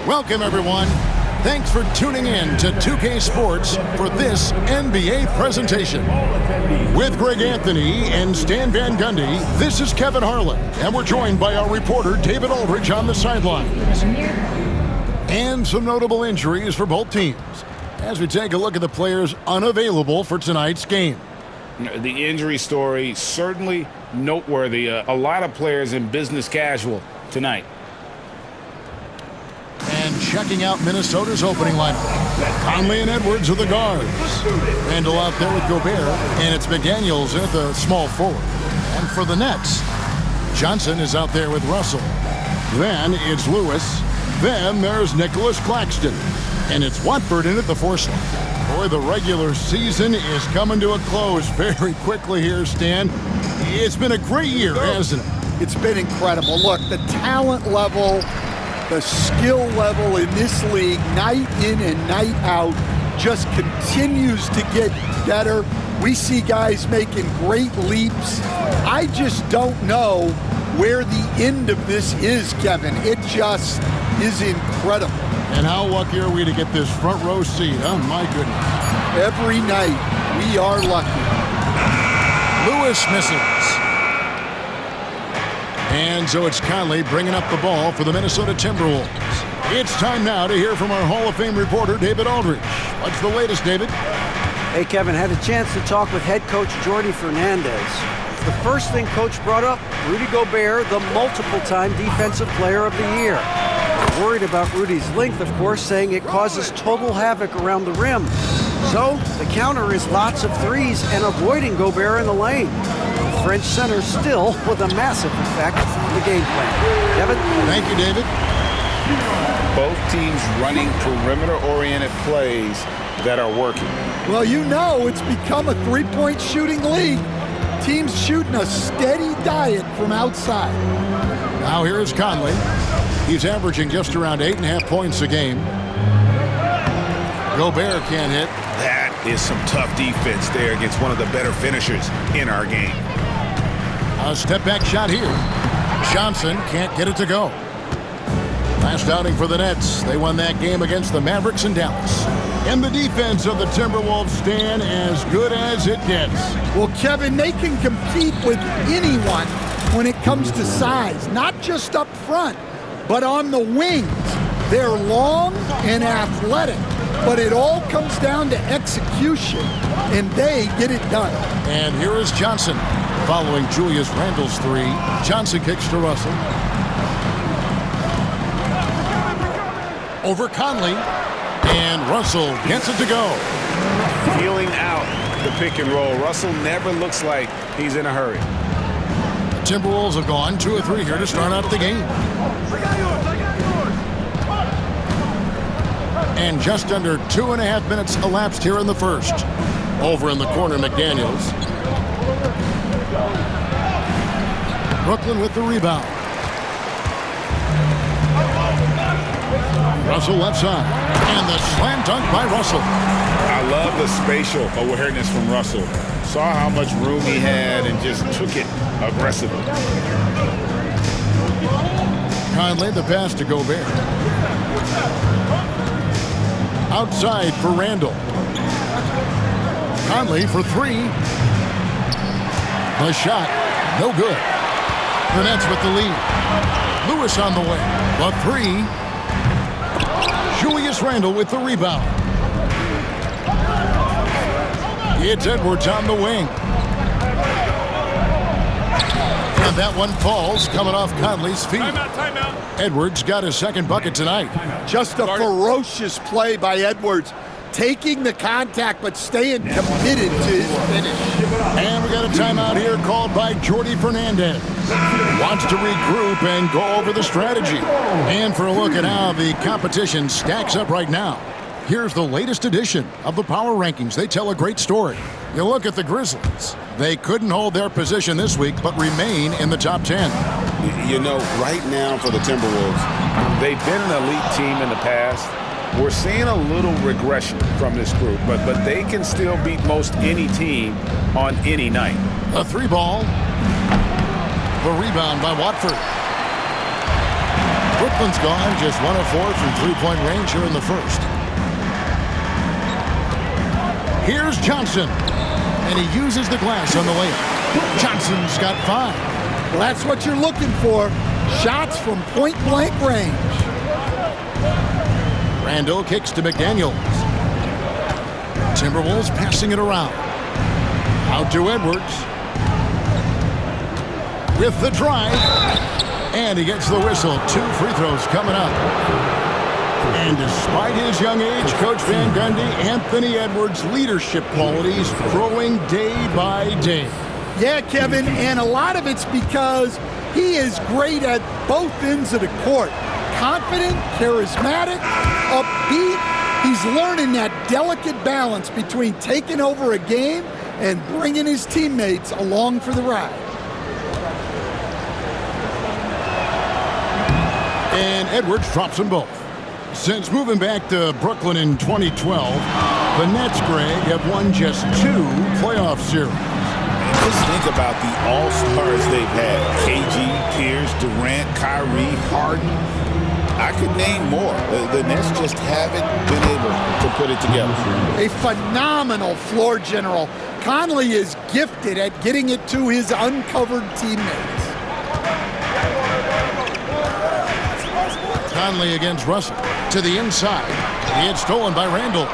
Welcome, everyone. Thanks for tuning in to 2K Sports for this NBA presentation. With Greg Anthony and Stan Van Gundy, this is Kevin Harlan, and we're joined by our reporter David Aldridge on the sidelines. And some notable injuries for both teams as we take a look at the players unavailable for tonight's game. The injury story certainly noteworthy. A lot of players in business casual tonight. And checking out Minnesota's opening lineup. Conley and Edwards are the guards. Randall out there with Gobert, and it's McDaniels at the small forward. And for the Nets, Johnson is out there with Russell. Then it's Lewis. Then there's Nicholas Claxton. And it's Watford in at the 4 slot. Boy, the regular season is coming to a close very quickly here, Stan. It's been a great year, hasn't it? It's been incredible. Look, the talent level, the skill level in this league, night in and night out, just continues to get better. We see guys making great leaps. I just don't know where the end of this is, Kevin. It just is incredible. And how lucky are we to get this front row seat? Oh, my goodness. Every night, we are lucky. Lewis misses. And so it's Conley bringing up the ball for the Minnesota Timberwolves. It's time now to hear from our Hall of Fame reporter, David Aldridge. What's the latest, David? Hey, Kevin, had a chance to talk with head coach Jordi Fernandez. The first thing Coach brought up, Rudy Gobert, the multiple-time Defensive Player of the Year. Worried about Rudy's length, of course, saying it causes total havoc around the rim. So the counter is lots of threes and avoiding Gobert in the lane. The French center still with a massive effect on the game plan. Kevin? Thank you, David. Both teams running perimeter-oriented plays that are working. Well, you know it's become a three-point shooting league. Teams shooting a steady diet from outside. Now here's Conley. He's averaging just around 8.5 points a game. Gobert can't hit. That is some tough defense there against one of the better finishers in our game. A step-back shot here. Johnson can't get it to go. Last outing for the Nets. They won that game against the Mavericks in Dallas. And the defense of the Timberwolves stand as good as it gets. Well, Kevin, they can compete with anyone when it comes to size, not just up front, but on the wings. They're long and athletic, but it all comes down to execution, and they get it done. And here is Johnson. Following Julius Randle's three, Johnson kicks to Russell. Over Conley, and Russell gets it to go. Feeling out the pick and roll. Russell never looks like he's in a hurry. The Timberwolves have gone 2 of 3 here to start out the game. And just under 2.5 minutes elapsed here in the first. Over in the corner, McDaniels. Brooklyn with the rebound. Russell left side. And the slam dunk by Russell. I love the spatial awareness from Russell. Saw how much room he had and just took it aggressively. Conley the pass to Gobert. Outside for Randle. Conley for 3. The shot, no good. The Nets with the lead. Lewis on the way. The 3. Julius Randle with the rebound. It's Edwards on the wing. And that one falls, coming off Conley's feet. Timeout. Edwards got his second bucket tonight. Just a ferocious play by Edwards. Taking the contact, but staying committed to his finish. And we got a timeout here called by Jordi Fernandez. Wants to regroup and go over the strategy. And for a look at how the competition stacks up right now, here's the latest edition of the Power Rankings. They tell a great story. You look at the Grizzlies. They couldn't hold their position this week, but remain in the top 10. You know, right now for the Timberwolves, they've been an elite team in the past. We're seeing a little regression from this group, but they can still beat most any team on any night. A 3-ball. The rebound by Watford. Brooklyn's gone just 1 of 4 from three-point range here in the first. Here's Johnson, and he uses the glass on the layup. Johnson's got 5. Well, that's what you're looking for. Shots from point-blank range. Randall kicks to McDaniels. Timberwolves passing it around. Out to Edwards. With the drive. And he gets the whistle. 2 free throws coming up. And despite his young age, Coach Van Gundy, Anthony Edwards' leadership qualities growing day by day. Yeah, Kevin, and a lot of it's because he is great at both ends of the court. Confident, charismatic, upbeat. He's learning that delicate balance between taking over a game and bringing his teammates along for the ride. And Edwards drops them both. Since moving back to Brooklyn in 2012, the Nets, Greg, have won just 2 playoff series. Just think about the all-stars they've had. KG, Pierce, Durant, Kyrie, Harden. I could name more. The Nets just haven't been able to put it together. A phenomenal floor general. Conley is gifted at getting it to his uncovered teammates. Conley against Russell. To the inside. He had stolen by Randall.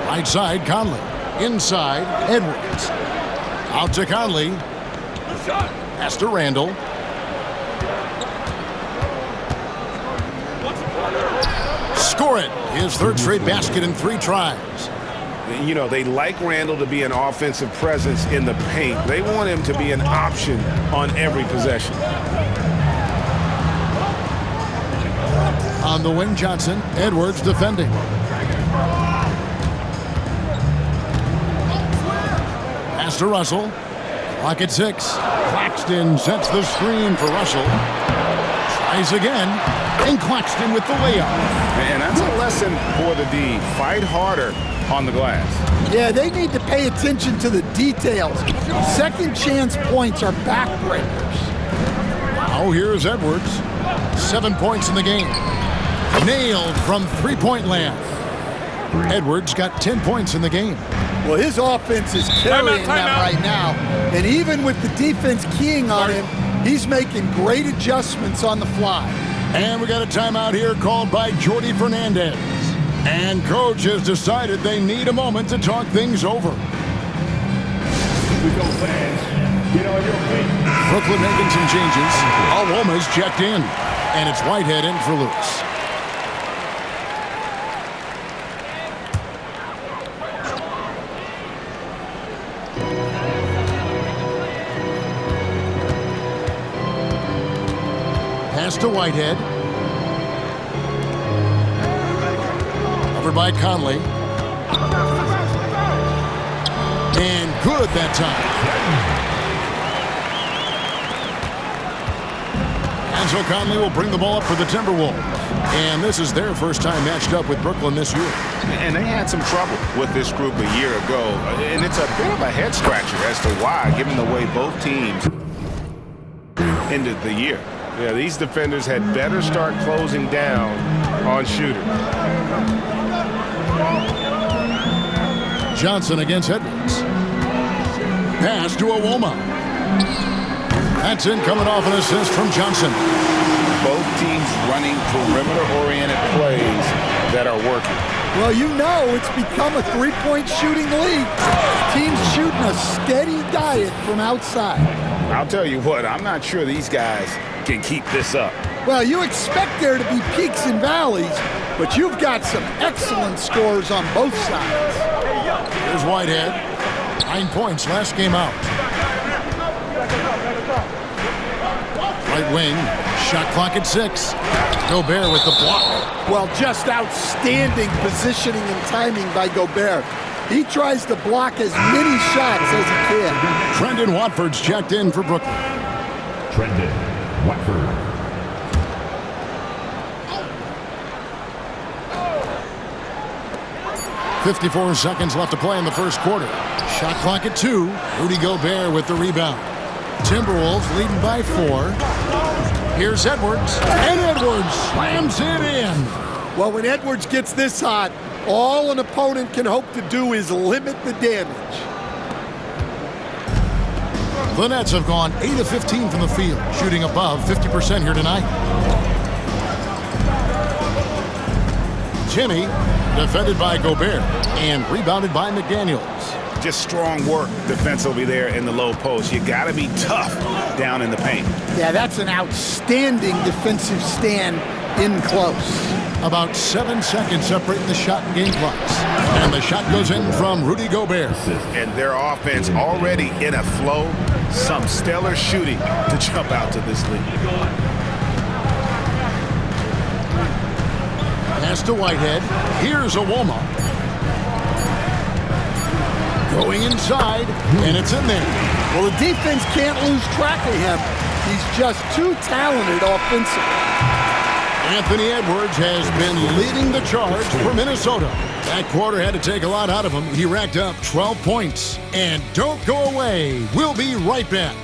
Right side, Conley. Inside, Edwards. Out to Conley. Pass to Randall. Score it. His 3rd straight basket in 3 tries. You know, they like Randall to be an offensive presence in the paint. They want him to be an option on every possession. On the wing, Johnson. Edwards defending. Pass to Russell. Clock at 6. Claxton sets the screen for Russell. Tries again. And Claxton with the layup. And that's a lesson for the D. Fight harder on the glass. Yeah, they need to pay attention to the details. Second chance points are backbreakers. Now here's Edwards. 7 points in the game. Nailed from three-point land. Edwards got 10 points in the game. Well, his offense is carrying them right now. And even with the defense keying on him, he's making great adjustments on the fly. And we got a timeout here called by Jordi Fernandez. And coach has decided they need a moment to talk things over. Brooklyn making some changes. Alwoma's checked in. And it's Whitehead in for Lewis. Pass to Whitehead. Over by Conley. And good that time. And so Conley will bring the ball up for the Timberwolves. And this is their first time matched up with Brooklyn this year. And they had some trouble with this group a year ago. And it's a bit of a head scratcher as to why, given the way both teams ended the year. Yeah, these defenders had better start closing down on shooters. Johnson against Edwards. Pass to Alwoma. That's in, coming off an assist from Johnson. Both teams running perimeter-oriented plays that are working. Well, you know it's become a three-point shooting league. Teams shooting a steady diet from outside. I'll tell you what, I'm not sure these guys can keep this up. Well, you expect there to be peaks and valleys, but you've got some excellent scores on both sides. Here's Whitehead. 9 points last game out. Right wing. Shot clock at 6. Gobert with the block. Well, just outstanding positioning and timing by Gobert. He tries to block as many shots as he can. Trendon Watford's checked in for Brooklyn. Trendon Watford. .54 seconds left to play in the first quarter. Shot clock at 2. Rudy Gobert with the rebound. Timberwolves leading by 4. Here's Edwards, and Edwards slams it in. Well, when Edwards gets this hot, all an opponent can hope to do is limit the damage. The Nets have gone 8 of 15 from the field, shooting above 50% here tonight. Jimmy, defended by Gobert, and rebounded by McDaniels. Just strong work defensively there in the low post. You got to be tough down in the paint. Yeah, that's an outstanding defensive stand in close. About 7 seconds separating the shot and game clocks. And the shot goes in from Rudy Gobert. And their offense already in a flow. Some stellar shooting to jump out to this lead. Pass to Whitehead. Here's Awoma. Going inside, and it's in there. Well, the defense can't lose track of him. He's just too talented offensively. Anthony Edwards has been leading the charge for Minnesota. That quarter had to take a lot out of him. He racked up 12 points. And don't go away. We'll be right back.